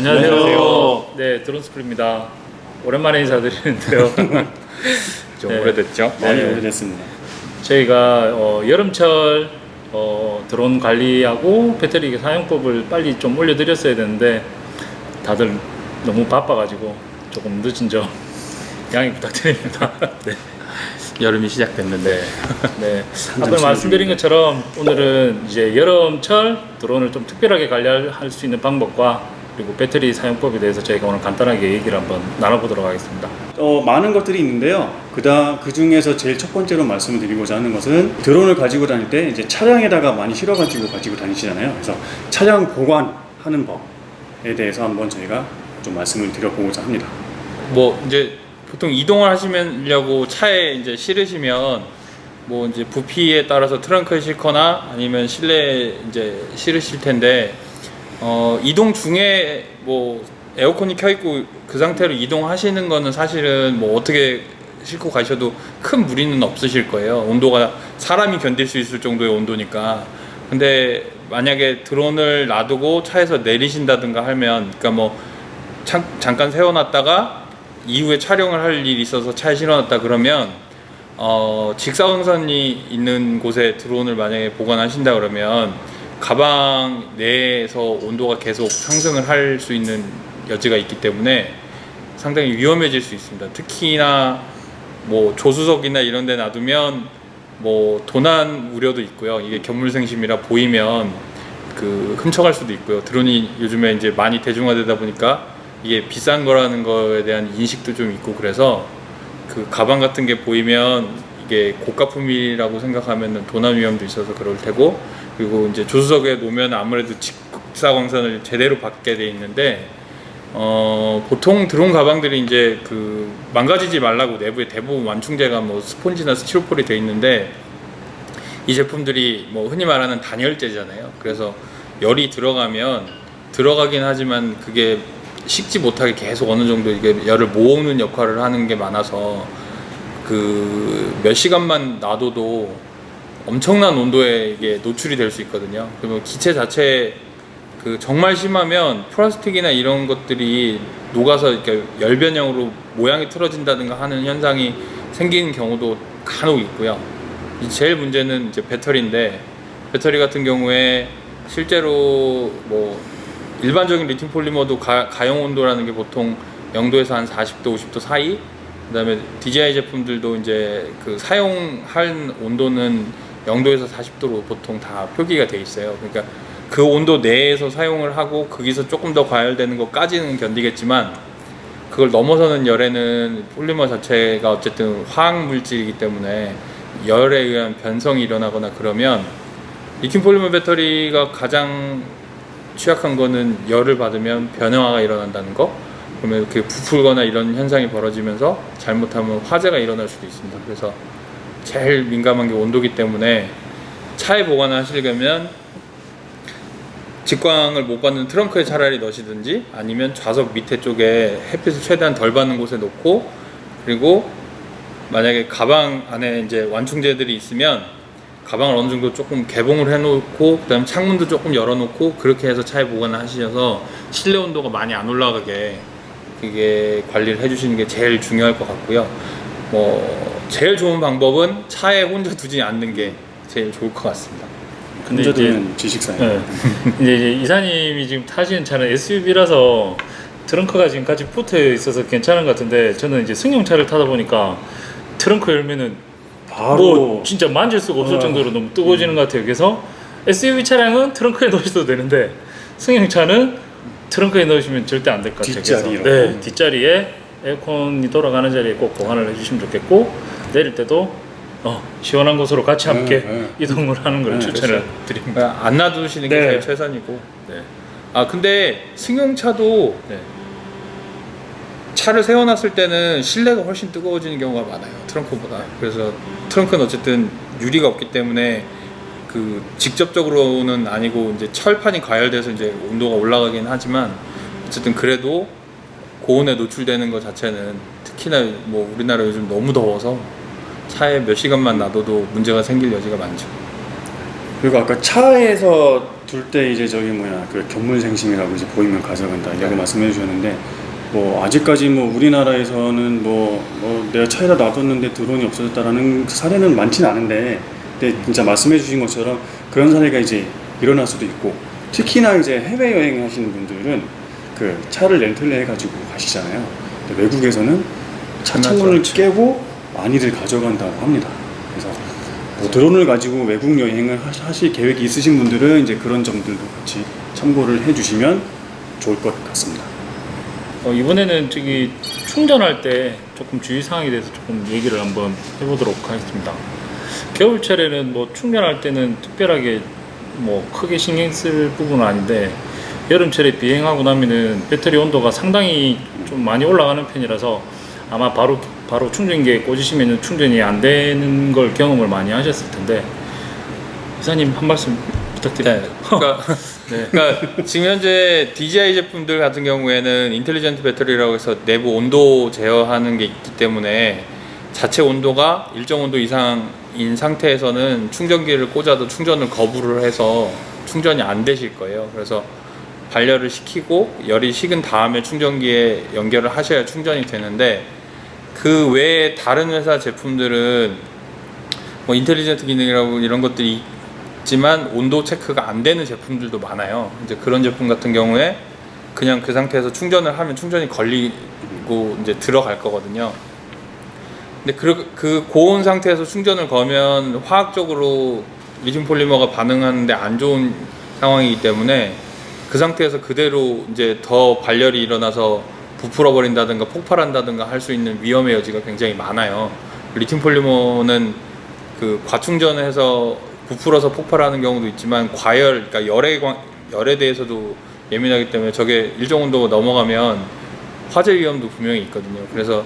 안녕하세요. 네, 드론스쿨입니다. 오랜만에 인사드리는데요. 좀 네. 오래됐죠? 많이 오래됐습니다. 저희가 여름철 드론 관리하고 배터리 사용법을 빨리 좀 올려드렸어야 되는데 다들 너무 바빠가지고 조금 늦은 점 양해 부탁드립니다. 네. 여름이 시작됐는데 네. 앞서 말씀드린 것처럼 오늘은 이제 여름철 드론을 좀 특별하게 관리할 수 있는 방법과 그리고 배터리 사용법에 대해서 저희가 오늘 간단하게 얘기를 한번 나눠보도록 하겠습니다. 많은 것들이 있는데요. 그 중에서 제일 첫 번째로 말씀을 드리고자 하는 것은 드론을 가지고 다닐 때 이제 차량에다가 많이 실어가지고 가지고 다니시잖아요. 그래서 차량 보관하는 법에 대해서 한번 저희가 좀 말씀을 드려보고자 합니다. 뭐 이제 보통 이동을 하시려고 차에 이제 실으시면 뭐 이제 부피에 따라서 트렁크에 싣거나 아니면 실내에 이제 실으실 텐데 이동 중에 뭐 에어컨이 켜 있고 그 상태로 이동하시는 거는 사실은 뭐 어떻게 싣고 가셔도 큰 무리는 없으실 거예요. 온도가 사람이 견딜 수 있을 정도의 온도니까. 근데 만약에 드론을 놔두고 차에서 내리신다든가 하면, 그러니까 뭐 잠깐 세워놨다가 이후에 촬영을 할 일이 있어서 차에 실어놨다 그러면 직사광선이 있는 곳에 드론을 만약에 보관하신다 그러면 가방 내에서 온도가 계속 상승을 할 수 있는 여지가 있기 때문에 상당히 위험해질 수 있습니다. 특히나 뭐 조수석이나 이런 데 놔두면 뭐 도난 우려도 있고요. 이게 견물생심이라 보이면 그 훔쳐갈 수도 있고요. 드론이 요즘에 이제 많이 대중화되다 보니까 이게 비싼 거라는 거에 대한 인식도 좀 있고, 그래서 그 가방 같은 게 보이면 이게 고가품이라고 생각하면 도난 위험도 있어서 그럴 테고, 그리고 이제 조수석에 놓으면 아무래도 직사광선을 제대로 받게 돼 있는데 보통 드론 가방들이 이제 그 망가지지 말라고 내부에 대부분 완충제가 뭐 스폰지나 스티로폴이 돼 있는데, 이 제품들이 뭐 흔히 말하는 단열재잖아요. 그래서 열이 들어가긴 하지만 그게 식지 못하게 계속 어느 정도 이게 열을 모으는 역할을 하는 게 많아서 그 몇 시간만 놔둬도 엄청난 온도에 이게 노출이 될 수 있거든요. 그리고 기체 자체 그 정말 심하면 플라스틱이나 이런 것들이 녹아서 이렇게 열 변형으로 모양이 틀어진다든가 하는 현상이 생기는 경우도 간혹 있고요. 제일 문제는 이제 배터리인데, 배터리 같은 경우에 실제로 뭐 일반적인 리튬 폴리머도 가용 온도라는 게 보통 0도에서 한 40도, 50도 사이. 그다음에 DJI 제품들도 이제 그 사용한 온도는 0도에서 40도로 보통 다 표기가 돼 있어요. 그러니까 그 온도 내에서 사용을 하고 거기서 조금 더 과열되는 것까지는 견디겠지만, 그걸 넘어서는 열에는 폴리머 자체가 어쨌든 화학 물질이기 때문에 열에 의한 변성이 일어나거나 그러면, 리튬 폴리머 배터리가 가장 취약한 거는 열을 받으면 변형화가 일어난다는 거. 그러면 이렇게 부풀거나 이런 현상이 벌어지면서 잘못하면 화재가 일어날 수도 있습니다. 그래서 제일 민감한 게 온도기 때문에 차에 보관하시려면 직광을 못 받는 트렁크에 차라리 넣으시든지, 아니면 좌석 밑에 쪽에 햇빛을 최대한 덜 받는 곳에 놓고, 그리고 만약에 가방 안에 이제 완충제들이 있으면 가방을 어느 정도 조금 개봉을 해놓고, 그 다음에 창문도 조금 열어놓고, 그렇게 해서 차에 보관을 하셔서 실내 온도가 많이 안 올라가게 그게 관리를 해주시는 게 제일 중요할 것 같고요. 뭐 제일 좋은 방법은 차에 혼자 두지 않는 게 제일 좋을 것 같습니다. 근데 이제 지식사예요. 네. 이제 이사님이 지금 타시는 차는 SUV라서 트렁크가 지금 같이 붙어 있어서 괜찮은 것 같은데, 저는 이제 승용차를 타다 보니까 트렁크 열면은 바로 뭐 진짜 만질 수가 없을 정도로 너무 뜨거워지는 것 같아요. 그래서 SUV 차량은 트렁크에 넣으셔도 되는데 승용차는 트렁크에 넣으시면 절대 안 될 것 같아요. 뒷자리로. 네, 뒷자리에 에어컨이 돌아가는 자리에 꼭 보관을 해주시면 좋겠고, 내릴 때도 시원한 곳으로 같이 함께 이동을 하는 걸 추천을 드립니다. 안 놔두시는 게 제일 최선이고. 네. 아 근데 승용차도 네. 차를 세워놨을 때는 실내가 훨씬 뜨거워지는 경우가 많아요, 트렁크보다. 그래서 트렁크는 어쨌든 유리가 없기 때문에 그 직접적으로는 아니고 이제 철판이 가열돼서 이제 온도가 올라가긴 하지만, 어쨌든 그래도 고온에 노출되는 것 자체는, 특히나 뭐 우리나라 요즘 너무 더워서 차에 몇 시간만 놔둬도 문제가 생길 여지가 많죠. 그리고 아까 차에서 둘 때 이제 저기 뭐야 그 견물생심이라고 이제 보이면 가져간다 이라고 네. 말씀해 주셨는데 뭐 아직까지 뭐 우리나라에서는 뭐 내가 차에다 놔뒀는데 드론이 없어졌다라는 사례는 많지는 않은데 근데 진짜 말씀해 주신 것처럼 그런 사례가 이제 일어날 수도 있고 특히나 이제 해외 여행 하시는 분들은 그 차를 렌트를 해가지고 가시잖아요. 근데 외국에서는 차 창문을 깨고 많이들 가져간다고 합니다. 그래서 뭐 드론을 가지고 외국 여행을 하실 계획이 있으신 분들은 이제 그런 점들도 같이 참고를 해주시면 좋을 것 같습니다. 이번에는 저기 충전할 때 조금 주의사항에 대해서 조금 얘기를 한번 해보도록 하겠습니다. 겨울철에는 뭐 충전할 때는 특별하게 뭐 크게 신경 쓸 부분은 아닌데 여름철에 비행하고 나면은 배터리 온도가 상당히 좀 많이 올라가는 편이라서 아마 바로 충전기에 꽂으시면 충전이 안 되는 걸 경험을 많이 하셨을 텐데 이사님 한 말씀 부탁드립니다. 그러니까 지금 현재 DJI 제품들 같은 경우에는 인텔리전트 배터리라고 해서 내부 온도 제어하는 게 있기 때문에 자체 온도가 일정 온도 이상인 상태에서는 충전기를 꽂아도 충전을 거부를 해서 충전이 안 되실 거예요. 그래서 발열을 시키고 열이 식은 다음에 충전기에 연결을 하셔야 충전이 되는데 그 외에 다른 회사 제품들은 뭐 인텔리전트 기능이라고 이런 것들이 있지만 온도 체크가 안 되는 제품들도 많아요. 이제 그런 제품 같은 경우에 그냥 그 상태에서 충전을 하면 충전이 걸리고 이제 들어갈 거거든요. 근데 그 고온 상태에서 충전을 거면 화학적으로 리튬 폴리머가 반응하는데 안 좋은 상황이기 때문에 그 상태에서 그대로 이제 더 발열이 일어나서 부풀어 버린다든가 폭발한다든가 할 수 있는 위험의 여지가 굉장히 많아요. 리튬 폴리머는 그 과충전을 해서 부풀어서 폭발하는 경우도 있지만 과열, 그러니까 열에 대해서도 예민하기 때문에 저게 일정 온도가 넘어가면 화재 위험도 분명히 있거든요. 그래서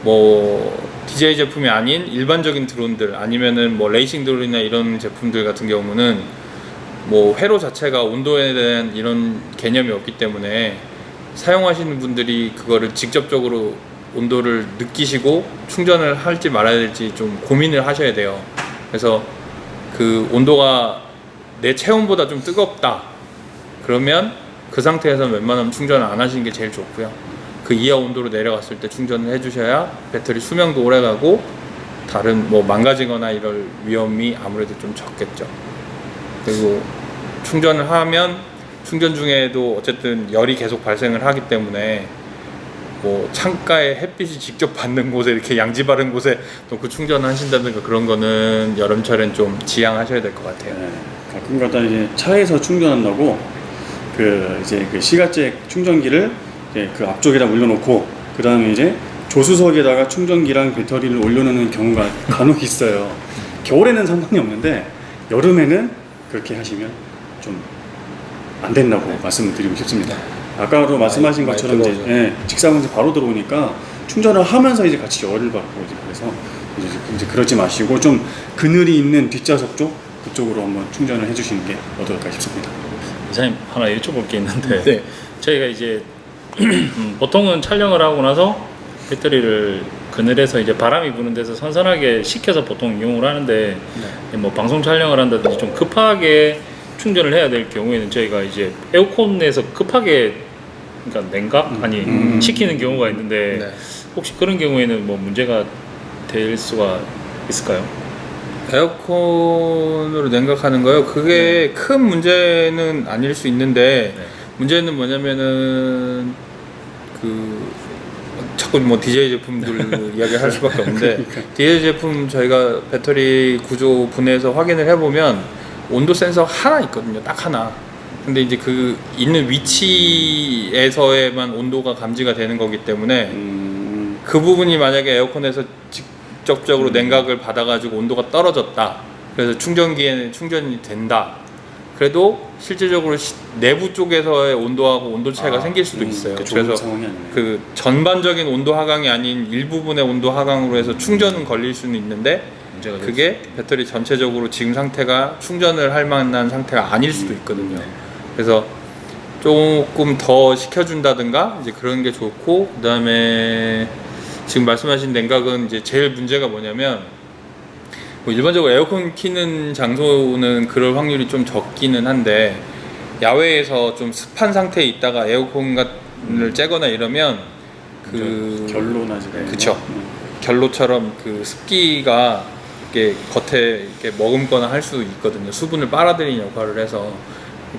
뭐 DJI 제품이 아닌 일반적인 드론들 아니면은 뭐 레이싱 드론이나 이런 제품들 같은 경우는 뭐 회로 자체가 온도에 대한 이런 개념이 없기 때문에 사용하시는 분들이 그거를 직접적으로 온도를 느끼시고 충전을 할지 말아야 될지 좀 고민을 하셔야 돼요. 그래서 그 온도가 내 체온보다 좀 뜨겁다 그러면 그 상태에서 웬만하면 충전을 안 하시는 게 제일 좋고요. 그 이하 온도로 내려갔을 때 충전을 해주셔야 배터리 수명도 오래가고 다른 뭐 망가지거나 이럴 위험이 아무래도 좀 적겠죠. 그리고 충전을 하면 충전 중에도 어쨌든 열이 계속 발생을 하기 때문에 뭐 창가에 햇빛이 직접 받는 곳에 이렇게 양지 바른 곳에 놓고 충전하신다든가 그런 거는 여름철엔 좀 지양하셔야 될 것 같아요. 네, 가끔가다 이제 차에서 충전한다고 그 이제 그 시가잭 충전기를 이제 그 앞쪽에다 올려놓고 그 다음에 이제 조수석에다가 충전기랑 배터리를 올려놓는 경우가 간혹 있어요. 겨울에는 상관이 없는데 여름에는 그렇게 하시면 좀 안 된다고 말씀을 드리고 싶습니다. 아까도 말씀하신 것처럼 이제 직사광선 바로 들어오니까 충전을 하면서 이제 같이 열을 받고 이제 그래서 이제 그러지 마시고 좀 그늘이 있는 뒷좌석 쪽 그쪽으로 한번 충전을 해주시는 게 어떨까 싶습니다. 이사님 하나 여쭤볼 게 있는데 네. 저희가 이제 보통은 촬영을 하고 나서 배터리를 그늘에서 이제 바람이 부는 데서 선선하게 식혀서 보통 이용을 하는데 뭐 방송 촬영을 한다든지 좀 급하게 충전을 해야 될 경우에는 저희가 이제 에어컨에서 급하게 그러니까 냉각 아니 식히는 경우가 있는데 네. 혹시 그런 경우에는 뭐 문제가 될 수가 있을까요? 에어컨으로 냉각하는 거요? 그게 큰 문제는 아닐 수 있는데 문제는 뭐냐면은 그 자꾸 뭐 DJI 제품들 이야기할 수밖에 없는데 DJI 제품 저희가 배터리 구조 분해해서 확인을 해보면 온도 센서 하나 있거든요. 딱 하나. 근데 이제 그 있는 위치에서에만 온도가 감지가 되는 거기 때문에 그 부분이 만약에 에어컨에서 직접적으로 냉각을 받아가지고 온도가 떨어졌다. 그래서 충전기에는 충전이 된다. 그래도 실질적으로 내부 쪽에서의 온도하고 온도 차이가 생길 수도 있어요. 그래서 그 전반적인 온도 하강이 아닌 일부분의 온도 하강으로 해서 충전은 걸릴 수는 있는데 그게 배터리 전체적으로 지금 상태가 충전을 할 만한 상태가 아닐 수도 있거든요. 그래서 조금 더 식혀준다든가 이제 그런 게 좋고, 그 다음에 지금 말씀하신 냉각은 이제 제일 문제가 뭐냐면 뭐 일반적으로 에어컨 키는 장소는 그럴 확률이 좀 적기는 한데 야외에서 좀 습한 상태에 있다가 에어컨을 째거나 이러면 그 결로나지. 그쵸. 결로처럼 그 습기가 이렇게 겉에 이렇게 머금거나 할 수 있거든요. 수분을 빨아들이는 역할을 해서.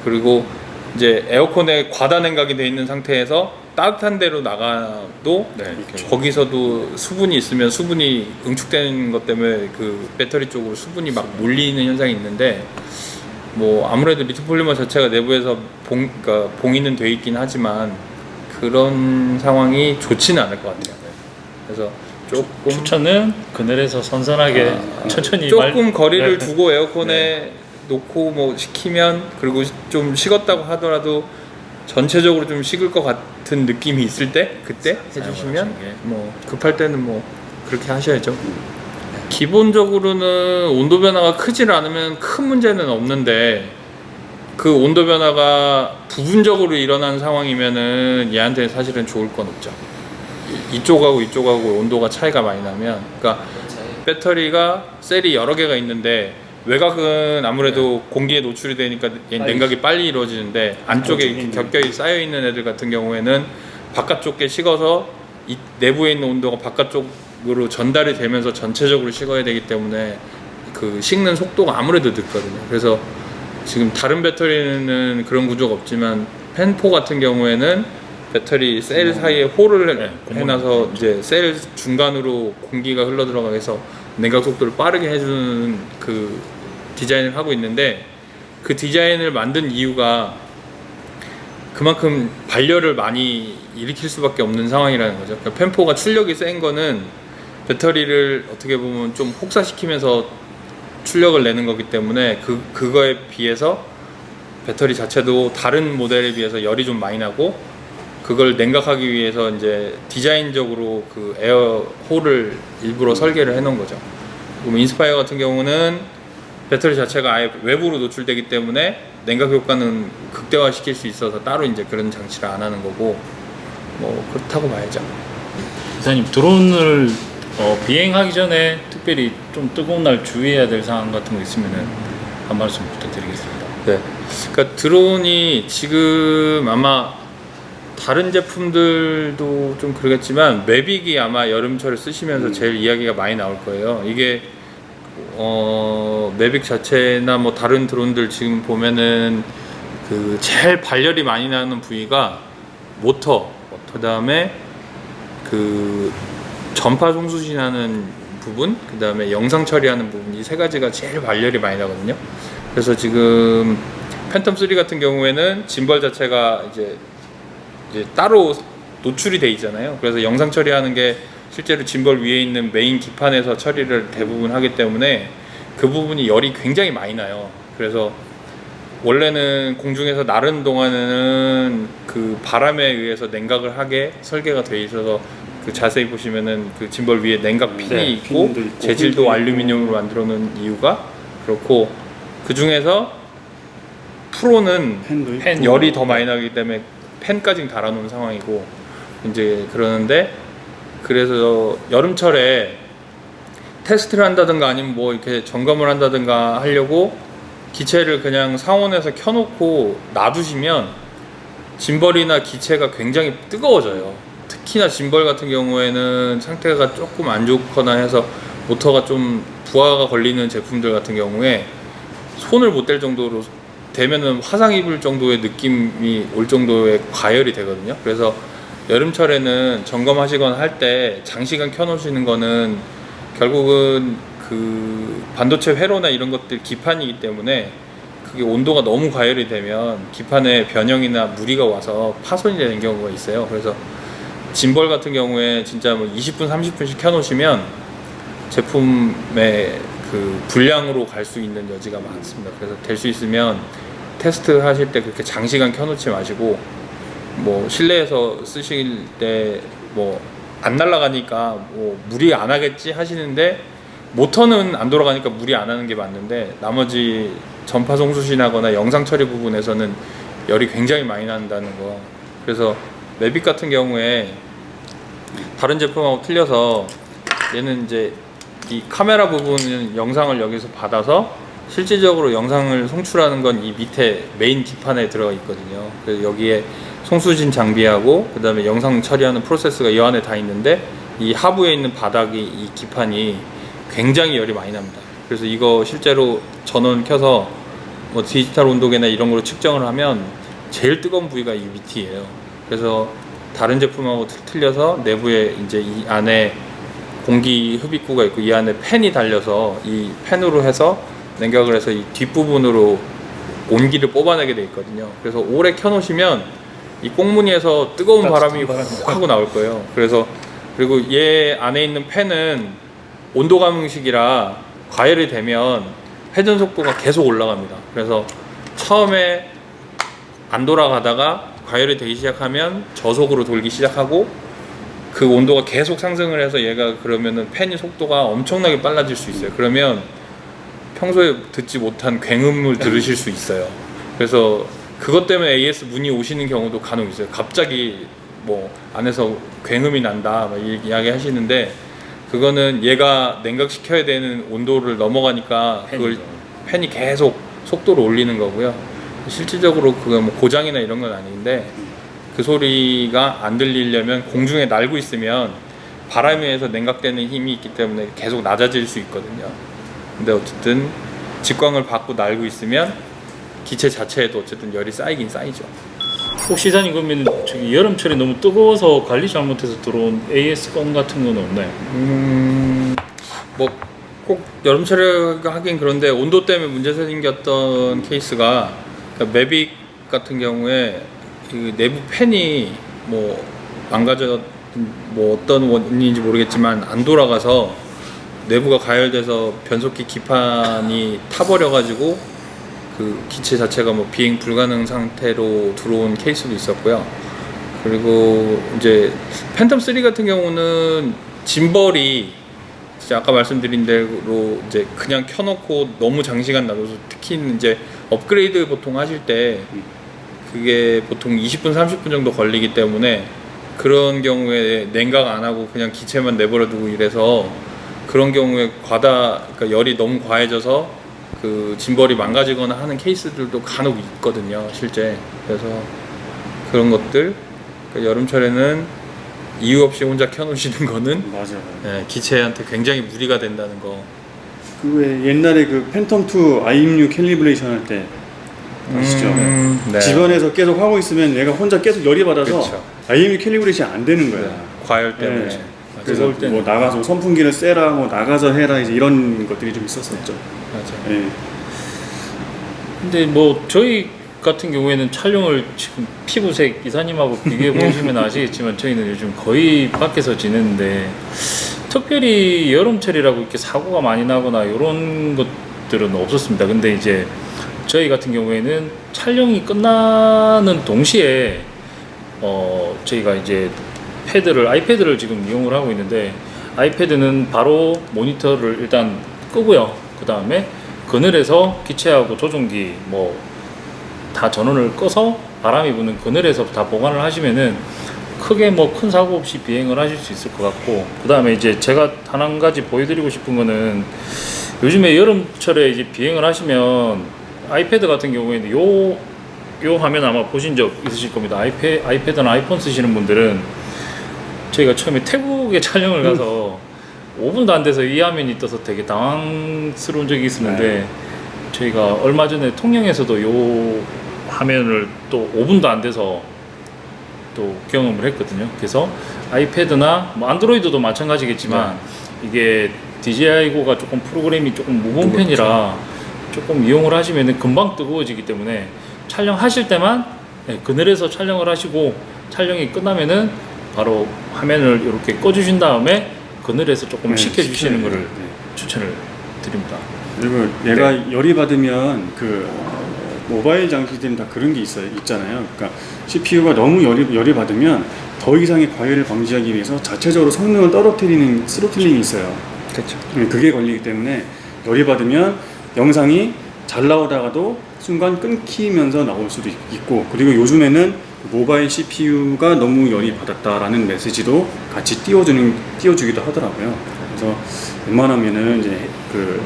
그리고 이제 에어컨에 과다 냉각이 돼 있는 상태에서 따뜻한 데로 나가도 네. 거기서도 수분이 있으면 수분이 응축되는 것 때문에 그 배터리 쪽으로 수분이 막 몰리는 현상이 있는데 뭐 아무래도 리튬 폴리머 자체가 내부에서 그러니까 봉인은 돼 있긴 하지만 그런 상황이 좋지는 않을 것 같아요. 그래서 조금 추천은 그늘에서 선선하게 천천히 조금 거리를 네. 두고 에어컨에 놓고 뭐 식히면 그리고 좀 식었다고 하더라도 전체적으로 좀 식을 것 같은 느낌이 있을 때 그때 해주시면 사용하시는 게. 뭐 급할 때는 뭐 그렇게 하셔야죠. 기본적으로는 온도 변화가 크질 않으면 큰 문제는 없는데 그 온도 변화가 부분적으로 일어난 상황이면은 얘한테 사실은 좋을 건 없죠. 이쪽하고 이쪽하고 온도가 차이가 많이 나면, 그러니까 배터리가 셀이 여러 개가 있는데 외곽은 아무래도 공기에 노출이 되니까 냉각이 빨리 이루어지는데 안쪽에 이렇게 겹겹이 쌓여 있는 애들 같은 경우에는 바깥쪽 게 식어서 이 내부에 있는 온도가 바깥쪽으로 전달이 되면서 전체적으로 식어야 되기 때문에 그 식는 속도가 아무래도 늦거든요. 그래서 지금 다른 배터리는 그런 구조가 없지만 펜4 같은 경우에는 배터리 셀 사이에 홀을 해놔서 이제 셀 중간으로 공기가 흘러 들어가게 해서 냉각 속도를 빠르게 해주는 그 디자인을 하고 있는데 그 디자인을 만든 이유가 그만큼 발열을 많이 일으킬 수밖에 없는 상황이라는 거죠. 그러니까 펜4가 출력이 센 거는 배터리를 어떻게 보면 좀 혹사시키면서 출력을 내는 거기 때문에 그거에 비해서 배터리 자체도 다른 모델에 비해서 열이 좀 많이 나고 그걸 냉각하기 위해서 이제 디자인적으로 그 에어 홀을 일부러 설계를 해 놓은 거죠. 그럼 인스파이어 같은 경우는 배터리 자체가 아예 외부로 노출되기 때문에 냉각 효과는 극대화시킬 수 있어서 따로 이제 그런 장치를 안 하는 거고 뭐 그렇다고 봐야죠. 기사님 드론을 비행하기 전에 특별히 좀 뜨거운 날 주의해야 될 상황 같은 거 있으면은 한 말씀 부탁드리겠습니다. 네. 그러니까 드론이 지금 아마 다른 제품들도 좀 그러겠지만 매빅이 아마 여름철에 쓰시면서 제일 이야기가 많이 나올 거예요. 이게 매빅 자체나 뭐 다른 드론들 지금 보면은 그 제일 발열이 많이 나는 부위가 모터, 그다음에 그 전파 송수신하는 부분, 그다음에 영상 처리하는 부분, 이 세 가지가 제일 발열이 많이 나거든요. 그래서 지금 팬텀 3 같은 경우에는 짐벌 자체가 이제 따로 노출이 돼 있잖아요. 그래서 영상 처리하는 게 실제로 짐벌 위에 있는 메인 기판에서 처리를 대부분 하기 때문에 그 부분이 열이 굉장히 많이 나요. 그래서 원래는 공중에서 나르는 동안에는 그 바람에 의해서 냉각을 하게 설계가 돼 있어서 그 자세히 보시면은 그 짐벌 위에 냉각 핀이 있고 재질도 알루미늄으로 만들어 놓은 이유가 그렇고, 그 중에서 프로는 펜도 열이 더 많이 나기 때문에 팬까지 달아놓은 상황이고 이제 그러는데, 그래서 여름철에 테스트를 한다든가 아니면 뭐 이렇게 점검을 한다든가 하려고 기체를 그냥 상온에서 켜놓고 놔두시면 짐벌이나 기체가 굉장히 뜨거워져요. 특히나 짐벌 같은 경우에는 상태가 조금 안 좋거나 해서 모터가 좀 부하가 걸리는 제품들 같은 경우에 손을 못 댈 정도로 되면은 화상 입을 정도의 느낌이 올 정도의 과열이 되거든요. 그래서 여름철에는 점검하시거나 할 때 장시간 켜놓으시는 거는 결국은 그 반도체 회로나 이런 것들 기판이기 때문에 그게 온도가 너무 과열이 되면 기판에 변형이나 무리가 와서 파손이 되는 경우가 있어요. 그래서 짐벌 같은 경우에 진짜 뭐 20분, 30분씩 켜놓으시면 제품의 그 불량으로 갈 수 있는 여지가 많습니다. 그래서 될 수 있으면 테스트 하실 때 그렇게 장시간 켜놓지 마시고, 뭐 실내에서 쓰실 때 뭐 안 날아가니까 뭐 무리 안 하겠지 하시는데 모터는 안 돌아가니까 무리 안 하는 게 맞는데 나머지 전파 송수신하거나 영상 처리 부분에서는 열이 굉장히 많이 난다는 거. 그래서 매빅 같은 경우에 다른 제품하고 틀려서 얘는 이제 이 카메라 부분은 영상을 여기서 받아서 실질적으로 영상을 송출하는 건 이 밑에 메인 기판에 들어가 있거든요. 그래서 여기에 송수진 장비하고 그 다음에 영상 처리하는 프로세스가 이 안에 다 있는데, 이 하부에 있는 바닥이, 이 기판이 굉장히 열이 많이 납니다. 그래서 이거 실제로 전원 켜서 뭐 디지털 온도계나 이런 걸로 측정을 하면 제일 뜨거운 부위가 이 밑이에요. 그래서 다른 제품하고 틀려서 내부에 이제 이 안에 공기 흡입구가 있고 이 안에 팬이 달려서 이 팬으로 해서 냉각을 해서 이 뒷부분으로 온기를 뽑아내게 돼 있거든요. 그래서 오래 켜놓으시면 이 꽁무니에서 뜨거운 바람이 훅 하고 나올 거예요. 그래서 그리고 얘 안에 있는 팬은 온도 감응식이라 과열이 되면 회전 속도가 계속 올라갑니다. 그래서 처음에 안 돌아가다가 과열이 되기 시작하면 저속으로 돌기 시작하고 그 온도가 계속 상승을 해서 얘가 그러면은 팬이 속도가 엄청나게 빨라질 수 있어요. 그러면 평소에 듣지 못한 굉음을 들으실 수 있어요. 그래서 그것 때문에 AS 문의 오시는 경우도 간혹 있어요. 갑자기 뭐 안에서 굉음이 난다 막 이야기 하시는데, 그거는 얘가 냉각시켜야 되는 온도를 넘어가니까 그걸 팬이 계속 속도를 올리는 거고요. 실질적으로 그거 뭐 고장이나 이런 건 아닌데, 그 소리가 안 들리려면 공중에 날고 있으면 바람에 의해서 냉각되는 힘이 있기 때문에 계속 낮아질 수 있거든요. 근데 어쨌든 직광을 받고 날고 있으면 기체 자체에도 어쨌든 열이 쌓이긴 쌓이죠. 혹시 이사님 그러면 저기 여름철에 너무 뜨거워서 관리 잘못해서 들어온 AS 건 같은 건 없나요? 뭐 꼭 여름철에 하긴 그런데 온도 때문에 문제 생겼던 케이스가, 그러니까 매빅 같은 경우에 그 내부 팬이 뭐 망가져, 뭐 어떤 원인인지 모르겠지만 안 돌아가서 내부가 가열돼서 변속기 기판이 타버려가지고 그 기체 자체가 뭐 비행 불가능 상태로 들어온 케이스도 있었고요. 그리고 이제 팬텀 3 같은 경우는 짐벌이 진짜 아까 말씀드린 대로 이제 그냥 켜놓고 너무 장시간 놔둬서, 특히 이제 업그레이드 보통 하실 때 그게 보통 20분 30분 정도 걸리기 때문에 그런 경우에 냉각 안 하고 그냥 기체만 내버려 두고 이래서 그런 경우에 그러니까 열이 너무 과해져서 그 짐벌이 망가지거나 하는 케이스들도 간혹 있거든요, 실제. 그래서 그런 것들, 그러니까 여름철에는 이유 없이 혼자 켜놓으시는 거는 맞아요. 예, 기체한테 굉장히 무리가 된다는 거. 그 왜 옛날에 그 팬텀2 IMU 캘리브레이션 할 때 아시죠? 네. 집안에서 계속 하고 있으면 얘가 혼자 계속 열이 받아서 그렇죠. IMU 캘리브레이션이 안 되는 거야. 네. 과열 때문에. 네. 그래서 뭐 나가서 선풍기를 쐬라, 뭐 나가서 해라, 이제 이런 것들이 좀 있었었죠. 맞아요. 네. 근데 뭐 저희 같은 경우에는 촬영을 지금 피부색 이사님하고 비교해 보시면 아시겠지만 저희는 요즘 거의 밖에서 지내는데, 특별히 여름철이라고 이렇게 사고가 많이 나거나 이런 것들은 없었습니다. 근데 이제 저희 같은 경우에는 촬영이 끝나는 동시에 저희가 이제 아이패드를 지금 이용을 하고 있는데, 아이패드는 바로 모니터를 일단 끄고요. 그 다음에 그늘에서 기체하고 조종기 뭐 다 전원을 꺼서 바람이 부는 그늘에서 다 보관을 하시면은 크게 뭐 큰 사고 없이 비행을 하실 수 있을 것 같고, 그 다음에 이제 제가 한 가지 보여드리고 싶은 거는, 요즘에 여름철에 이제 비행을 하시면 아이패드 같은 경우에는 요 화면 아마 보신 적 있으실 겁니다. 아이패드나 아이폰 쓰시는 분들은 저희가 처음에 태국에 촬영을 가서 5분도 안 돼서 이 화면이 떠서 되게 당황스러운 적이 있었는데, 저희가 얼마 전에 통영에서도 요 화면을 또 5분도 안 돼서 또 경험을 했거든요. 그래서 아이패드나 뭐 안드로이드도 마찬가지겠지만 이게 DJI고가 조금 프로그램이 조금 무거운 편이라 조금 이용을 하시면 금방 뜨거워지기 때문에 촬영하실 때만 그늘에서 촬영을 하시고, 촬영이 끝나면은 바로 화면을 이렇게 꺼주신 다음에 그늘에서 조금 식혀주시는 것을 추천을 드립니다. 그리고 얘가 열이 받으면 그 모바일 장치들은 다 그런 게 있잖아요. 그러니까 CPU가 너무 열이 받으면 더 이상의 과열을 방지하기 위해서 자체적으로 성능을 떨어뜨리는 스로틀링이 있어요. 그렇죠. 그게 걸리기 때문에 열이 받으면 영상이 잘 나오다가도 순간 끊기면서 나올 수도 있고, 그리고 요즘에는 모바일 CPU가 너무 열이 받았다라는 메시지도 같이 띄워주기도 하더라고요. 그래서 웬만하면은 이제 그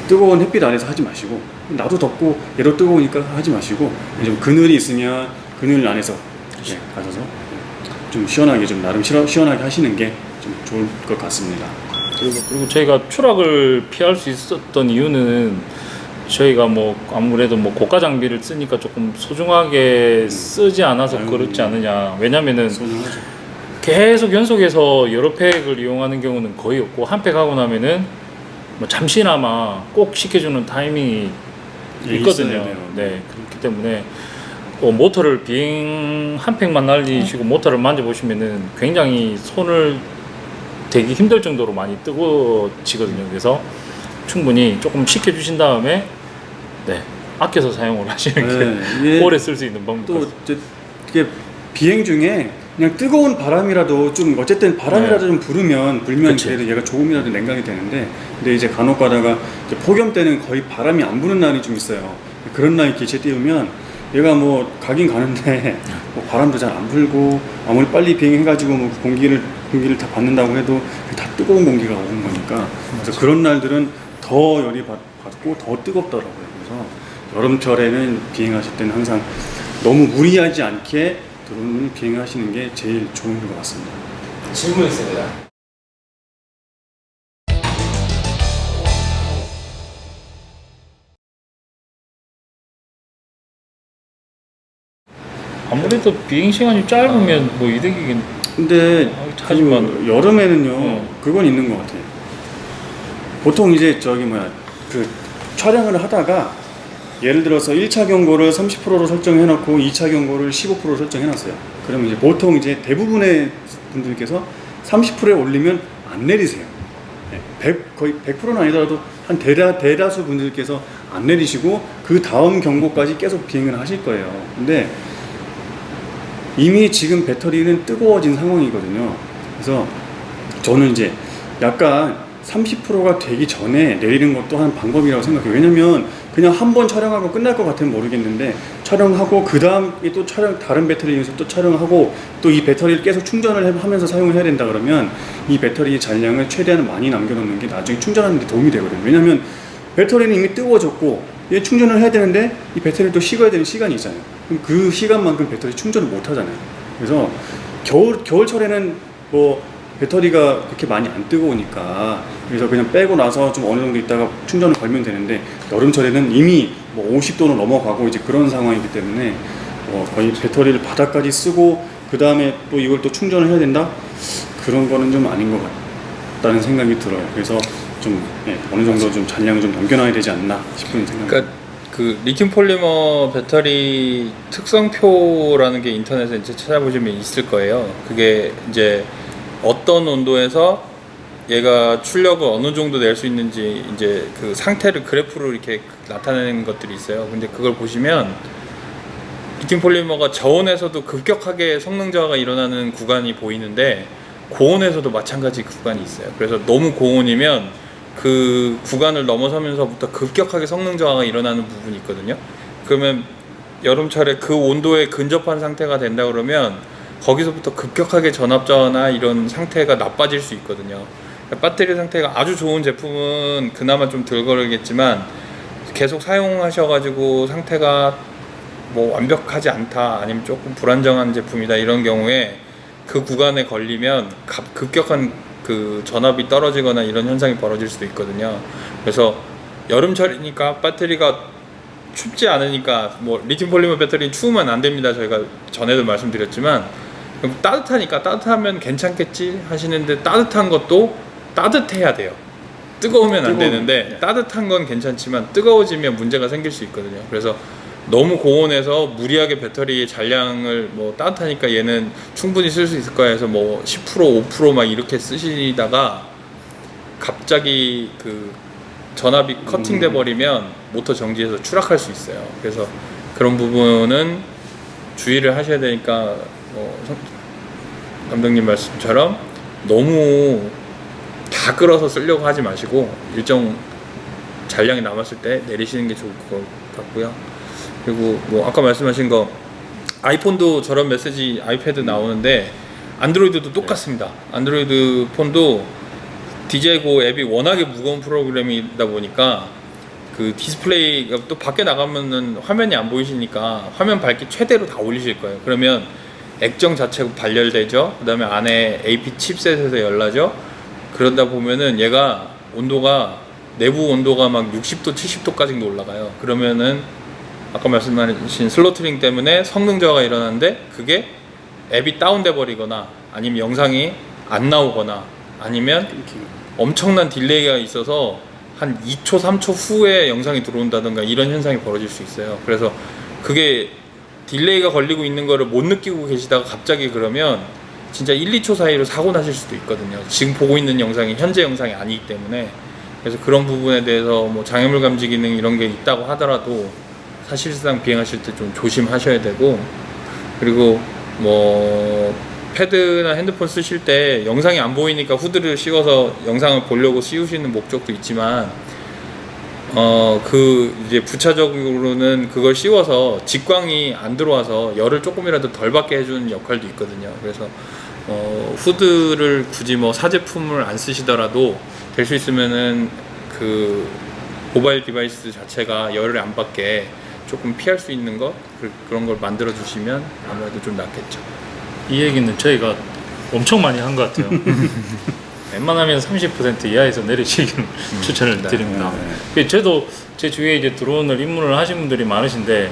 뜨거운 햇빛 아래서 하지 마시고, 나도 덥고 얘도 뜨거우니까 하지 마시고, 좀 그늘이 있으면 그늘 안에서 가셔서 좀 시원하게, 좀 나름 시원하게 하시는 게 좀 좋을 것 같습니다. 그리고 저희가 추락을 피할 수 있었던 이유는 저희가 뭐 아무래도 뭐 고가 장비를 쓰니까 조금 소중하게 쓰지 않아서 그렇지 않느냐. 왜냐면은 소중하죠. 계속 연속해서 여러 팩을 이용하는 경우는 거의 없고, 한 팩 하고 나면은 뭐 잠시나마 꼭 시켜주는 타이밍이 있거든요. 있어야 돼요. 네, 그렇기 때문에 모터를 비행 한 팩만 날리시고 모터를 만져보시면은 굉장히 손을 대기 힘들 정도로 많이 뜨거워지거든요. 그래서 충분히 조금 식혀주신 다음에 아껴서 사용을 하시는 게 오래 쓸 수 있는 방법. 또 이게 비행 중에 그냥 뜨거운 바람이라도 좀, 어쨌든 바람이라도 좀 불면 그치. 그래도 얘가 조금이라도 냉각이 되는데, 근데 이제 간혹 가다가 이제 폭염 때는 거의 바람이 안 부는 날이 좀 있어요. 그런 날 기체 띄우면 얘가 뭐 가긴 가는데 뭐 바람도 잘 안 불고, 아무리 빨리 비행해가지고 뭐 공기를 다 받는다고 해도 다 뜨거운 공기가 오는 거니까, 그래서 그런 날들은 더 열이 받고 더 뜨겁더라고요. 그래서 여름철에는 비행하실 때는 항상 너무 무리하지 않게 드론을 비행하시는 게 제일 좋은 것 같습니다. 질문 있습니다. 아무래도 비행 시간이 짧으면 뭐 이득이긴. 근데 하지만 그 여름에는요, 그건 있는 것 같아요. 보통 이제 그 촬영을 하다가 예를 들어서 1차 경고를 30%로 설정해놓고 2차 경고를 15%로 설정해놨어요. 그러면 이제 보통 이제 대부분의 분들께서 30%에 올리면 안 내리세요. 거의 100%는 아니더라도 한 대다수 분들께서 안 내리시고 그 다음 경고까지 계속 비행을 하실 거예요. 근데 이미 지금 배터리는 뜨거워진 상황이거든요. 그래서 저는 이제 약간 30%가 되기 전에 내리는 것도 한 방법이라고 생각해요. 왜냐면 그냥 한 번 촬영하고 끝날 것 같으면 모르겠는데, 촬영하고 그 다음에 또 다른 배터리에서 또 촬영하고 또 이 배터리를 계속 충전을 하면서 사용을 해야 된다 그러면 이 배터리 잔량을 최대한 많이 남겨놓는 게 나중에 충전하는 데 도움이 되거든요. 왜냐면 배터리는 이미 뜨거워졌고 얘 충전을 해야 되는데 이 배터리를 또 식어야 되는 시간이 있잖아요. 그럼 그 시간만큼 배터리 충전을 못 하잖아요. 그래서 겨울철에는 뭐 배터리가 그렇게 많이 안 뜨거우니까, 그래서 그냥 빼고 나서 좀 어느 정도 있다가 충전을 걸면 되는데, 여름철에는 이미 뭐 50도는 넘어가고 이제 그런 상황이기 때문에 거의 배터리를 바닥까지 쓰고 그 다음에 또 이걸 또 충전을 해야 된다? 그런 거는 좀 아닌 것 같다는 생각이 들어요. 그래서 좀 어느 정도 좀 잔량을 좀 남겨놔야 되지 않나 싶은 생각이. 그러니까 그 리튬 폴리머 배터리 특성표라는 게 인터넷에 이제 찾아보시면 있을 거예요. 그게 이제 어떤 온도에서 얘가 출력을 어느 정도 낼 수 있는지 이제 그 상태를 그래프로 이렇게 나타내는 것들이 있어요. 근데 그걸 보시면 리튬 폴리머가 저온에서도 급격하게 성능 저하가 일어나는 구간이 보이는데, 고온에서도 마찬가지 구간이 있어요. 그래서 너무 고온이면 그 구간을 넘어서면서부터 급격하게 성능 저하가 일어나는 부분이 있거든요. 그러면 여름철에 그 온도에 근접한 상태가 된다 그러면 거기서부터 급격하게 전압 저하나 이런 상태가 나빠질 수 있거든요. 배터리 상태가 아주 좋은 제품은 그나마 좀 덜 걸리겠지만, 계속 사용하셔가지고 상태가 뭐 완벽하지 않다, 아니면 조금 불안정한 제품이다, 이런 경우에 그 구간에 걸리면 급격한 그 전압이 떨어지거나 이런 현상이 벌어질 수도 있거든요. 그래서 여름철이니까 배터리가 춥지 않으니까, 뭐 리튬 폴리머 배터리는 추우면 안 됩니다. 저희가 전에도 말씀드렸지만, 따뜻하니까 따뜻하면 괜찮겠지 하시는데, 따뜻한 것도 따뜻해야 돼요. 뜨거우면 안 되는데 따뜻한 건 괜찮지만 뜨거워지면 문제가 생길 수 있거든요. 그래서 너무 고온에서 무리하게 배터리의 잔량을 뭐 따뜻하니까 얘는 충분히 쓸 수 있을 거야 해서 뭐 10% 5% 막 이렇게 쓰시다가 갑자기 그 전압이 커팅돼 버리면 모터 정지해서 추락할 수 있어요. 그래서 그런 부분은 주의를 하셔야 되니까, 감독님 말씀처럼 너무 다 끌어서 쓰려고 하지 마시고 일정 잔량이 남았을 때 내리시는 게 좋을 것 같고요. 그리고 뭐 아까 말씀하신 거, 아이폰도 저런 메시지, 아이패드 나오는데 안드로이드도 똑같습니다. 안드로이드 폰도 DJI 고 앱이 워낙에 무거운 프로그램이다 보니까 그 디스플레이가 또 밖에 나가면은 화면이 안 보이시니까 화면 밝기 최대로 다 올리실 거예요. 그러면 액정 자체가 발열되죠. 그 다음에 안에 AP 칩셋에서 열나죠. 그러다 보면은 얘가 온도가 내부 온도가 막 60도, 70도까지도 올라가요. 그러면은 아까 말씀하신 슬로트링 때문에 성능 저하가 일어나는데 그게 앱이 다운돼 버리거나 아니면 영상이 안 나오거나 아니면 엄청난 딜레이가 있어서 한 2초, 3초 후에 영상이 들어온다든가 이런 현상이 벌어질 수 있어요. 그래서 그게 딜레이가 걸리고 있는 거를 못 느끼고 계시다가 갑자기 그러면 진짜 1, 2초 사이로 사고 나실 수도 있거든요. 지금 보고 있는 영상이 현재 영상이 아니기 때문에. 그래서 그런 부분에 대해서 뭐 장애물 감지 기능 이런 게 있다고 하더라도 사실상 비행하실 때 좀 조심하셔야 되고, 그리고 뭐 패드나 핸드폰 쓰실 때 영상이 안 보이니까 후드를 씌워서 영상을 보려고 씌우시는 목적도 있지만 그 이제 부차적으로는 그걸 씌워서 직광이 안 들어와서 열을 조금이라도 덜 받게 해주는 역할도 있거든요. 그래서 후드를 굳이 뭐 사제품을 안 쓰시더라도 될 수 있으면은 그 모바일 디바이스 자체가 열을 안 받게 조금 피할 수 있는 것 그런 걸 만들어 주시면 아무래도 좀 낫겠죠. 이 얘기는 저희가 엄청 많이 한 것 같아요. 웬만하면 30% 이하에서 내리시기를 추천을 드립니다. 저도 제 주위에 이제 드론을 입문을 하신 분들이 많으신데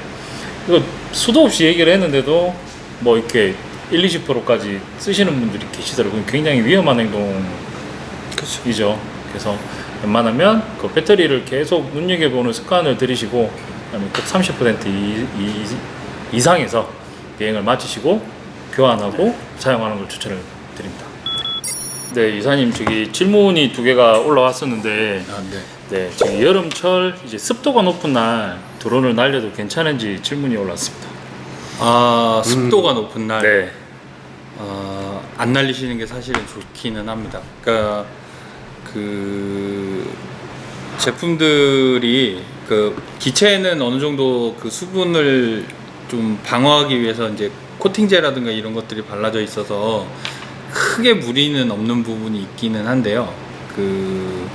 이거 수도 없이 얘기를 했는데도 뭐 이렇게 1, 20%까지 쓰시는 분들이 계시더라고요. 굉장히 위험한 행동이죠. 그래서 웬만하면 그 배터리를 계속 눈여겨보는 습관을 들이시고 그다음에 꼭 30% 이상에서 비행을 마치시고 교환하고 사용하는 걸 추천을 드립니다. 네, 이사님 저기 질문이 2개가 올라왔었는데 네, 저기 여름철 이제 습도가 높은 날 드론을 날려도 괜찮은지 질문이 올라왔습니다. 아, 습도가 높은 날 네. 안 날리시는 게 사실은 좋기는 합니다. 그러니까 그 제품들이 그 기체에는 어느 정도 그 수분을 좀 방어하기 위해서 이제 코팅제라든가 이런 것들이 발라져 있어서 크게 무리는 없는 부분이 있기는 한데요. 그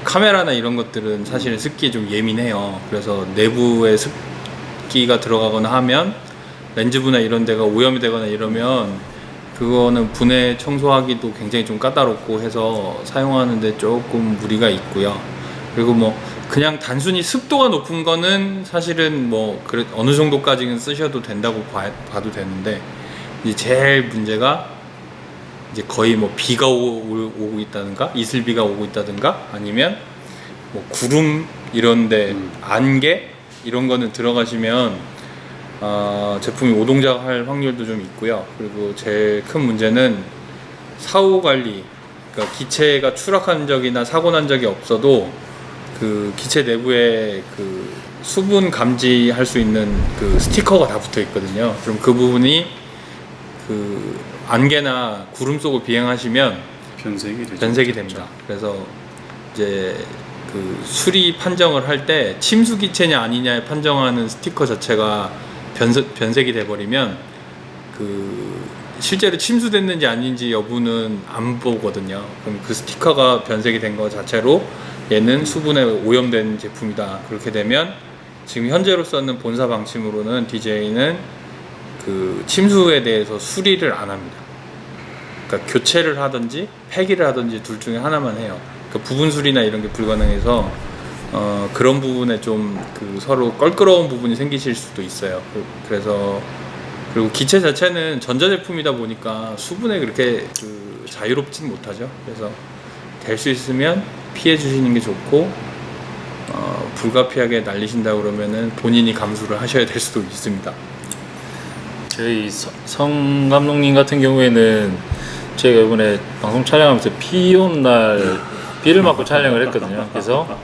카메라나 이런 것들은 사실은 습기에 좀 예민해요. 그래서 내부에 습기가 들어가거나 하면 렌즈부나 이런 데가 오염이 되거나 이러면 그거는 분해 청소하기도 굉장히 좀 까다롭고 해서 사용하는데 조금 무리가 있고요. 그리고 뭐 그냥 단순히 습도가 높은 거는 사실은 뭐 어느 정도까지는 쓰셔도 된다고 봐도 되는데, 이제 제일 문제가 이제 거의 뭐 비가 오고 있다든가 이슬비가 오고 있다든가 아니면 뭐 구름 이런데 안개 이런 거는 들어가시면 제품이 오동작할 확률도 좀 있고요. 그리고 제일 큰 문제는 사후 관리, 그러니까 기체가 추락한 적이나 사고 난 적이 없어도 그 기체 내부에 그 수분 감지할 수 있는 그 스티커가 다 붙어 있거든요. 그럼 그 부분이 그 안개나 구름 속을 비행하시면 변색이 됩니다. 그래서 이제 그 수리 판정을 할 때 침수 기체냐 아니냐에 판정하는 스티커 자체가 변색이 돼버리면 그 실제로 침수됐는지 아닌지 여부는 안 보거든요. 그럼 그 스티커가 변색이 된 거 자체로 얘는 수분에 오염된 제품이다. 그렇게 되면 지금 현재로서는 본사 방침으로는 DJI는 그 침수에 대해서 수리를 안 합니다. 그러니까 교체를 하든지 폐기를 하든지 둘 중에 하나만 해요. 그러니까 부분 수리나 이런 게 불가능해서 그런 부분에 좀 그 서로 껄끄러운 부분이 생기실 수도 있어요. 그래서 그리고 기체 자체는 전자제품이다 보니까 수분에 그렇게 그 자유롭진 못하죠. 그래서 될 수 있으면 피해 주시는 게 좋고 불가피하게 날리신다 그러면은 본인이 감수를 하셔야 될 수도 있습니다. 저희 성 감독님 같은 경우에는 저희가 이번에 방송 촬영하면서 비 온 날 비를 맞고 촬영을 했거든요. 그래서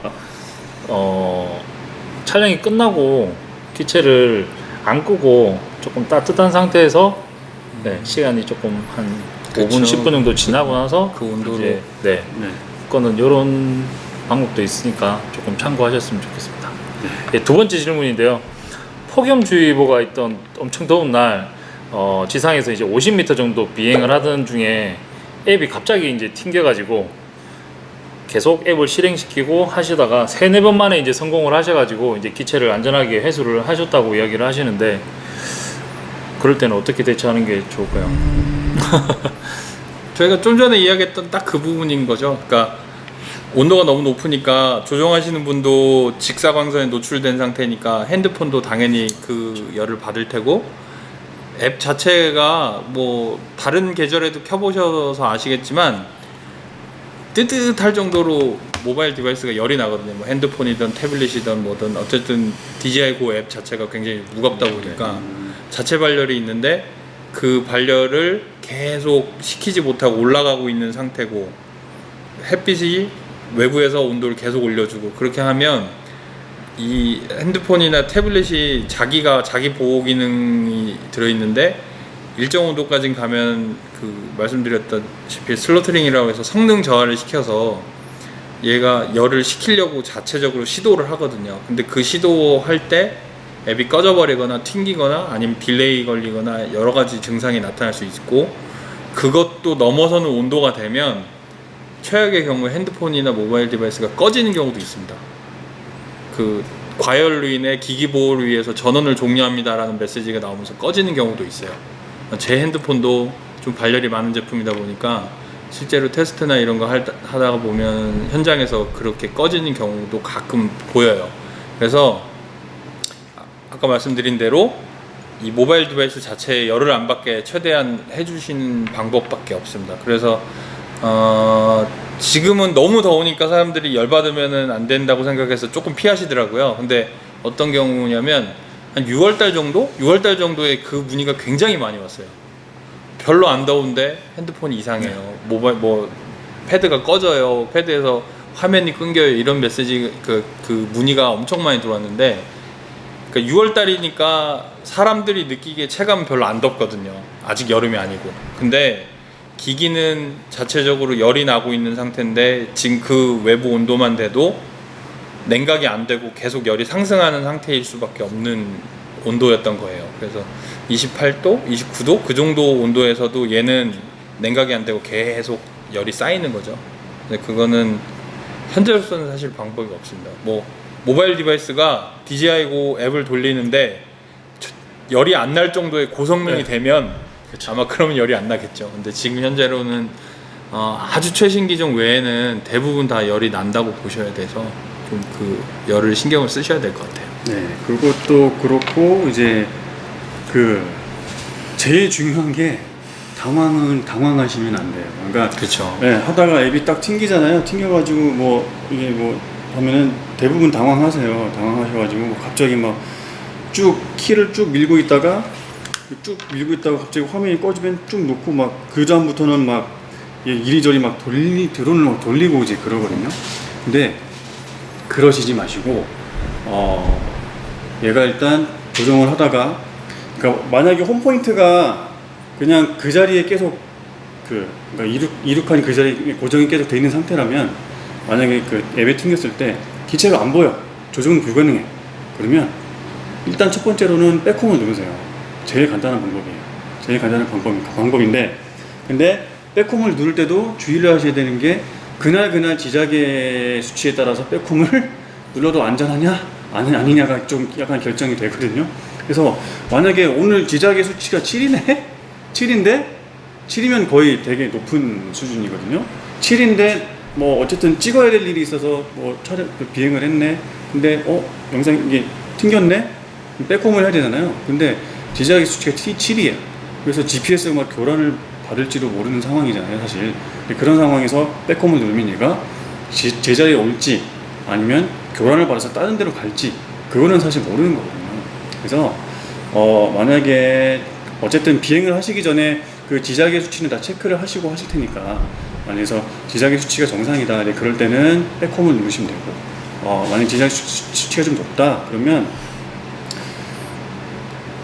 촬영이 끝나고 기체를 안 끄고 조금 따뜻한 상태에서 시간이 조금 한 5분, 10분 정도 지나고 나서 그 온도로 이제 거는 이런 방법도 있으니까 조금 참고하셨으면 좋겠습니다. 두 번째 질문인데요. 폭염주의보가 있던 엄청 더운 날 지상에서 이제 50m 정도 비행을 하던 중에 앱이 갑자기 이제 튕겨가지고 계속 앱을 실행시키고 하시다가 3-4번 만에 이제 성공을 하셔가지고 이제 기체를 안전하게 회수를 하셨다고 이야기를 하시는데, 그럴 때는 어떻게 대처하는 게 좋을까요? 저희가 좀 전에 이야기했던 딱 그 부분인 거죠. 그러니까 온도가 너무 높으니까 조종하시는 분도 직사광선에 노출된 상태니까 핸드폰도 당연히 그 열을 받을 테고, 앱 자체가 뭐 다른 계절에도 켜보셔서 아시겠지만 뜨뜻할 정도로 모바일 디바이스가 열이 나거든요. 뭐 핸드폰이든 태블릿이든 뭐든 어쨌든 DJI Go 앱 자체가 굉장히 무겁다 보니까 자체 발열이 있는데, 그 발열을 계속 식히지 못하고 올라가고 있는 상태고, 햇빛이 외부에서 온도를 계속 올려주고, 그렇게 하면 이 핸드폰이나 태블릿이 자기 보호 기능이 들어있는데 일정 온도까지 가면 그 말씀드렸다시피 슬로트링이라고 해서 성능 저하를 시켜서 얘가 열을 식히려고 자체적으로 시도를 하거든요. 근데 그 시도할 때 앱이 꺼져버리거나 튕기거나 아니면 딜레이 걸리거나 여러 가지 증상이 나타날 수 있고, 그것도 넘어서는 온도가 되면 최악의 경우에 핸드폰이나 모바일 디바이스가 꺼지는 경우도 있습니다. 그 과열로 인해 기기 보호를 위해서 전원을 종료합니다라는 메시지가 나오면서 꺼지는 경우도 있어요. 제 핸드폰도 좀 발열이 많은 제품이다 보니까 실제로 테스트나 이런 거 하다가 보면 현장에서 그렇게 꺼지는 경우도 가끔 보여요. 그래서 아까 말씀드린 대로 이 모바일 디바이스 자체에 열을 안 받게 최대한 해주시는 방법밖에 없습니다. 그래서 지금은 너무 더우니까 사람들이 열 받으면 안 된다고 생각해서 조금 피하시더라고요. 근데 어떤 경우냐면 한 6월달 정도에 그 문의가 굉장히 많이 왔어요. 별로 안 더운데 핸드폰이 이상해요. 모바일 패드가 꺼져요. 패드에서 화면이 끊겨요. 이런 메시지 그 문의가 엄청 많이 들어왔는데, 그러니까 6월달이니까 사람들이 느끼기에 체감은 별로 안 덥거든요. 아직 여름이 아니고. 근데 기기는 자체적으로 열이 나고 있는 상태인데 지금 그 외부 온도만 돼도 냉각이 안 되고 계속 열이 상승하는 상태일 수밖에 없는 온도였던 거예요. 그래서 28도, 29도 그 정도 온도에서도 얘는 냉각이 안 되고 계속 열이 쌓이는 거죠. 근데 그거는 현재로서는 사실 방법이 없습니다. 뭐 모바일 디바이스가 DJI Go 앱을 돌리는데 열이 안 날 정도의 고성능이 되면 그쵸. 아마 그러면 열이 안 나겠죠. 근데 지금 현재로는 아주 최신 기종 외에는 대부분 다 열이 난다고 보셔야 돼서 좀 그 열을 신경을 쓰셔야 될 것 같아요. 네, 그것도 그렇고 이제 그 제일 중요한 게 당황하시면 안 돼요. 그러니까 그렇죠. 네, 하다가 앱이 딱 튕기잖아요. 튕겨가지고 뭐 이게 뭐 하면은 대부분 당황하세요. 당황하셔가지고 뭐 갑자기 막 키를 쭉 밀고 있다가 갑자기 화면이 꺼지면 쭉 놓고 막 그 다음부터는 막 이리저리 막 드론을 막 돌리고 이제 그러거든요. 근데 그러시지 마시고 얘가 일단 조정을 하다가, 그러니까 만약에 홈포인트가 그냥 그 자리에 계속 그러니까 이륙한 그 자리에 고정이 계속 돼 있는 상태라면, 만약에 그 앱에 튕겼을 때 기체가 안 보여, 조정은 불가능해. 그러면 일단 첫 번째로는 백홈을 누르세요. 제일 간단한 방법이에요. 제일 간단한 방법인데, 근데 백홈을 누를 때도 주의를 하셔야 되는 게, 그날 지작의 수치에 따라서 백홈을 눌러도 안전하냐 아니냐가 좀 약간 결정이 되거든요. 그래서 만약에 오늘 지작의 수치가 7이네? 7인데 7이면 거의 되게 높은 수준이거든요. 7인데 뭐 어쨌든 찍어야 될 일이 있어서 뭐 비행을 했네. 근데 영상이 이게 튕겼네? 백홈을 해야 되잖아요. 근데 지작의 수치가 7이에요. 그래서 GPS가 막 교란을 받을지도 모르는 상황이잖아요, 사실. 그런 상황에서 백홈을 누르면 얘가 제자리에 올지 아니면 교란을 받아서 다른 데로 갈지, 그거는 사실 모르는 거거든요. 그래서 만약에 어쨌든 비행을 하시기 전에 그 지작의 수치는 다 체크를 하시고 하실 테니까, 만약에 지작의 수치가 정상이다, 그럴 때는 백홈을 누르시면 되고, 만약에 지작의 수치가 좀 높다 그러면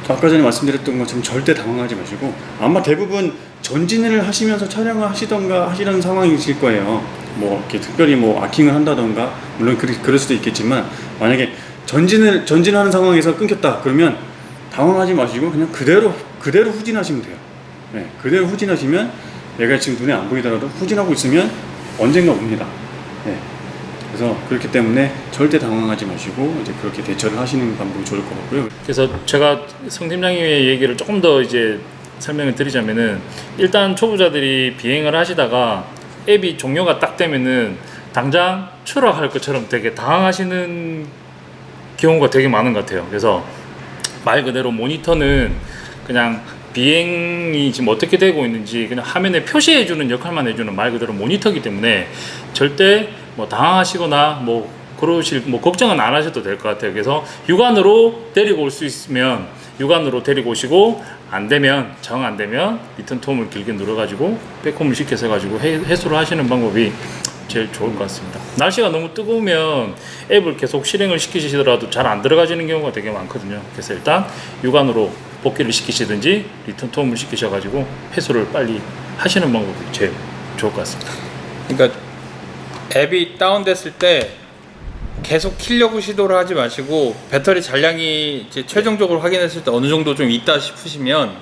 아까 전에 말씀드렸던 것처럼 절대 당황하지 마시고, 아마 대부분 전진을 하시면서 촬영을 하시던 상황이실 거예요. 뭐 이렇게 특별히 뭐 아킹을 한다던가, 물론 그럴 수도 있겠지만, 만약에 전진하는 상황에서 끊겼다 그러면 당황하지 마시고 그냥 그대로 후진하시면 돼요. 네, 그대로 후진하시면 얘가 지금 눈에 안 보이더라도 후진하고 있으면 언젠가 옵니다. 네, 그래서 그렇기 때문에 절대 당황하지 마시고 이제 그렇게 대처를 하시는 방법이 좋을 것 같고요. 그래서 제가 성 팀장님의 얘기를 조금 더 이제 설명을 드리자면은 일단 초보자들이 비행을 하시다가 앱이 종료가 딱 되면은 당장 추락할 것처럼 되게 당황하시는 경우가 되게 많은 것 같아요. 그래서 말 그대로 모니터는 그냥 비행이 지금 어떻게 되고 있는지 그냥 화면에 표시해주는 역할만 해주는 말 그대로 모니터이기 때문에 절대 뭐 당황하시거나 뭐 그러실 뭐 걱정은 안 하셔도 될 것 같아요. 그래서 육안으로 데리고 올 수 있으면 육안으로 데리고 오시고 안 되면 정 안 되면 리턴 톰을 길게 눌러가지고 백홈을 시켜서 가지고 해소를 하시는 방법이 제일 좋을 것 같습니다. 날씨가 너무 뜨거우면 앱을 계속 실행을 시키시더라도 잘 안 들어가지는 경우가 되게 많거든요. 그래서 일단 육안으로 복귀를 시키시든지 리턴 톰을 시키셔가지고 해소를 빨리 하시는 방법이 제일 좋을 것 같습니다. 그러니까 앱이 다운됐을 때 계속 키려고 시도를 하지 마시고 배터리 잔량이 이제 최종적으로 확인했을 때 어느 정도 좀 있다 싶으시면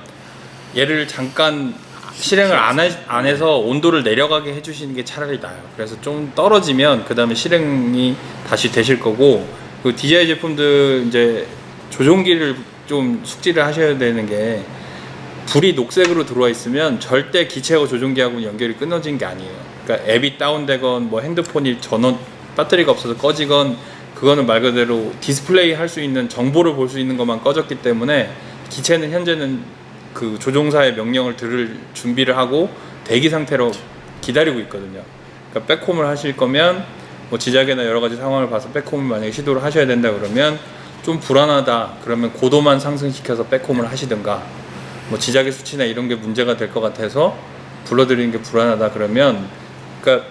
얘를 잠깐 실행을 안 해서 온도를 내려가게 해주시는 게 차라리 나아요. 그래서 좀 떨어지면 그 다음에 실행이 다시 되실 거고, 그 DJI 제품들 이제 조종기를 좀 숙지를 하셔야 되는 게, 불이 녹색으로 들어와 있으면 절대 기체하고 조종기하고 연결이 끊어진 게 아니에요. 그러니까 앱이 다운되건 뭐 핸드폰이 전원 배터리가 없어서 꺼지건, 그거는 말 그대로 디스플레이 할 수 있는 정보를 볼 수 있는 것만 꺼졌기 때문에 기체는 현재는 그 조종사의 명령을 들을 준비를 하고 대기 상태로 기다리고 있거든요. 그러니까 백홈을 하실 거면 뭐 지작이나 여러 가지 상황을 봐서 백홈을 만약에 시도를 하셔야 된다 그러면 좀 불안하다 그러면 고도만 상승시켜서 백홈을 하시든가, 뭐 지작의 수치나 이런 게 문제가 될 것 같아서 불러드리는 게 불안하다 그러면, 그러니까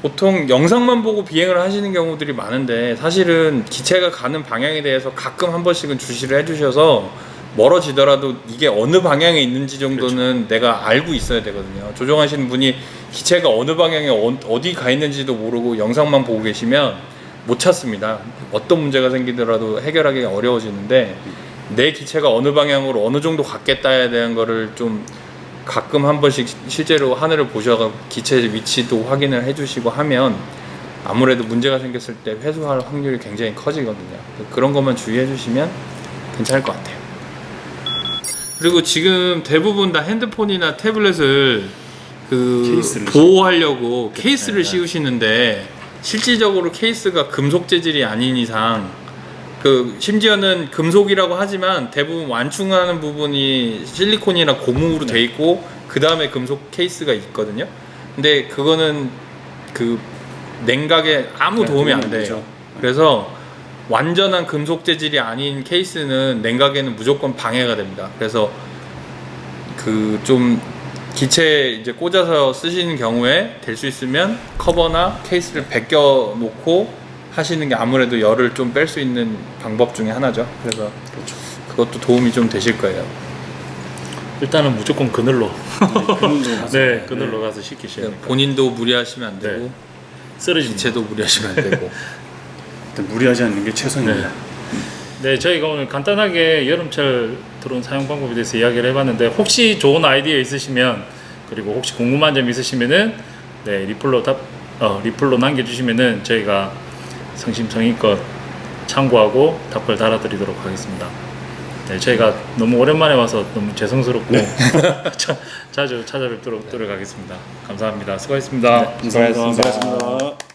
보통 영상만 보고 비행을 하시는 경우들이 많은데 사실은 기체가 가는 방향에 대해서 가끔 한 번씩은 주시를 해주셔서 멀어지더라도 이게 어느 방향에 있는지 정도는 그렇죠. 내가 알고 있어야 되거든요. 조종하시는 분이 기체가 어느 방향에 어디 가 있는지도 모르고 영상만 보고 계시면 못 찾습니다. 어떤 문제가 생기더라도 해결하기 어려워지는데, 내 기체가 어느 방향으로 어느 정도 갔겠다에 대한 거를 좀 가끔 한 번씩 실제로 하늘을 보셔서 기체 위치도 확인을 해주시고 하면 아무래도 문제가 생겼을 때 회수할 확률이 굉장히 커지거든요. 그런 것만 주의해 주시면 괜찮을 것 같아요. 그리고 지금 대부분 다 핸드폰이나 태블릿을 그 보호하려고 케이스를 씌우시는데, 실질적으로 케이스가 금속 재질이 아닌 이상, 그 심지어는 금속이라고 하지만 대부분 완충하는 부분이 실리콘이나 고무로 돼 있고 그 다음에 금속 케이스가 있거든요. 근데 그거는 그 냉각에 아무 도움이 안 돼요. 그래서 완전한 금속 재질이 아닌 케이스는 냉각에는 무조건 방해가 됩니다. 그래서 그 좀 기체에 이제 꽂아서 쓰시는 경우에 될 수 있으면 커버나 케이스를 벗겨 놓고 하시는 게 아무래도 열을 좀 뺄 수 있는 방법 중에 하나죠. 그래서 그렇죠. 그것도 도움이 좀 되실 거예요. 일단은 무조건 그늘로 네, 그늘로 가서 시키셔야 돼요. 본인도 무리하시면 안 되고 쓰러지는 기체도 무리하시면 안 되고 일단 무리하지 않는 게 최선입니다. 네, 저희가 오늘 간단하게 여름철 드론 사용 방법에 대해서 이야기를 해봤는데, 혹시 좋은 아이디어 있으시면, 그리고 혹시 궁금한 점 있으시면은 네, 리플로 남겨주시면은 저희가 성심성의껏 참고하고 답글 달아드리도록 하겠습니다. 네, 저희가 너무 오랜만에 와서 너무 죄송스럽고 자주 찾아뵙도록 노력하겠습니다. 감사합니다. 수고하셨습니다. 감사합니다.